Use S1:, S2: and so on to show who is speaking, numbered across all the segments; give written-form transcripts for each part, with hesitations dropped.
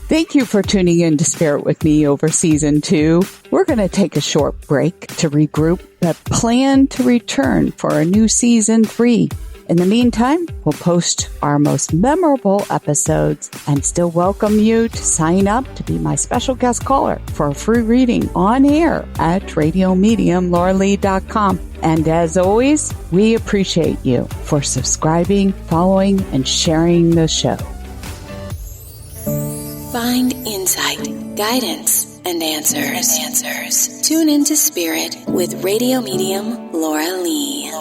S1: Thank you for tuning in to Spirit with me over Season 2. We're going to take a short break to regroup, but plan to return for a new Season 3. In the meantime, we'll post our most memorable episodes and still welcome you to sign up to be my special guest caller for a free reading on air at radiomediumlauralee.com. And as always, we appreciate you for subscribing, following, and sharing the show.
S2: Find insight, guidance, and answers. Tune into Spirit with radio medium Laura Lee.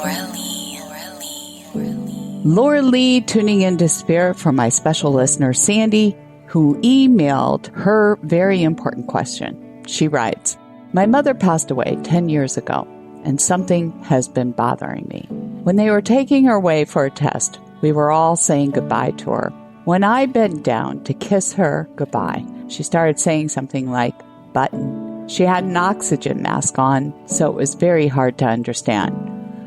S1: Laura Lee tuning into Spirit for my special listener, Sandy, who emailed her very important question. She writes, "My mother passed away 10 years ago, and something has been bothering me. When they were taking her away for a test, we were all saying goodbye to her. When I bent down to kiss her goodbye, she started saying something like, 'button.' She had an oxygen mask on, so it was very hard to understand.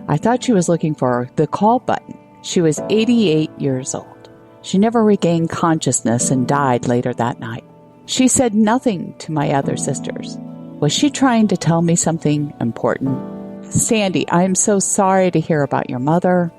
S1: I thought she was looking for the call button. She was 88 years old. She never regained consciousness and died later that night. She said nothing to my other sisters. Was she trying to tell me something important? Sandy, I am so sorry to hear about your mother.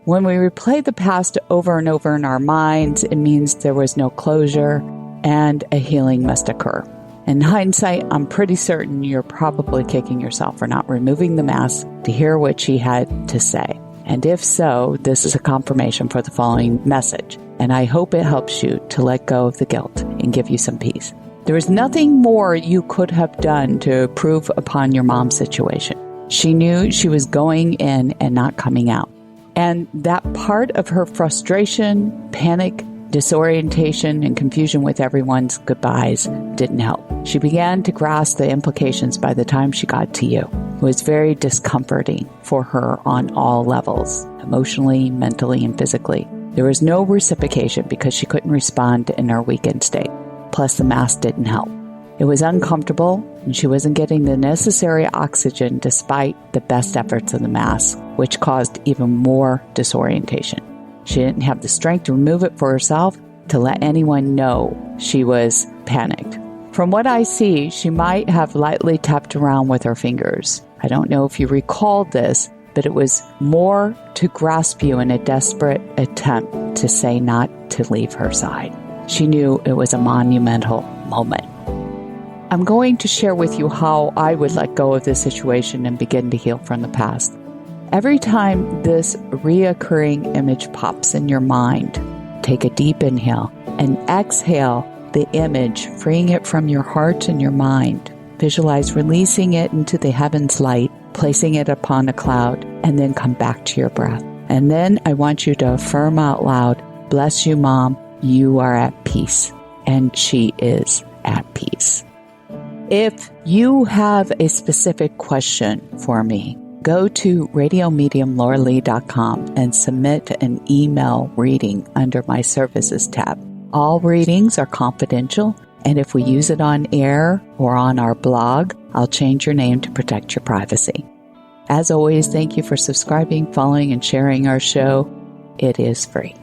S1: When we replay the past over and over in our minds, it means there was no closure and a healing must occur. In hindsight, I'm pretty certain you're probably kicking yourself for not removing the mask to hear what she had to say. And if so, this is a confirmation for the following message, and I hope it helps you to let go of the guilt and give you some peace. There is nothing more you could have done to improve upon your mom's situation. She knew she was going in and not coming out. And that part of her frustration, panic, disorientation, and confusion with everyone's goodbyes didn't help. She began to grasp the implications by the time she got to you. It was very discomforting for her on all levels, emotionally, mentally, and physically. There was no reciprocation because she couldn't respond in her weakened state. Plus, the mask didn't help. It was uncomfortable, and she wasn't getting the necessary oxygen despite the best efforts of the mask, which caused even more disorientation. She didn't have the strength to remove it for herself, to let anyone know she was panicked. From what I see, she might have lightly tapped around with her fingers. I don't know if you recall this, but it was more to grasp you in a desperate attempt to say not to leave her side. She knew it was a monumental moment. I'm going to share with you how I would let go of this situation and begin to heal from the past. Every time this reoccurring image pops in your mind, take a deep inhale and exhale the image, freeing it from your heart and your mind. Visualize releasing it into the heavens light, placing it upon a cloud, and then come back to your breath. And then I want you to affirm out loud, "Bless you, Mom, you are at peace." And she is at peace. If you have a specific question for me, go to radiomediumlauralee.com and submit an email reading under my services tab. All readings are confidential, and if we use it on air or on our blog, I'll change your name to protect your privacy. As always, thank you for subscribing, following, and sharing our show. It is free.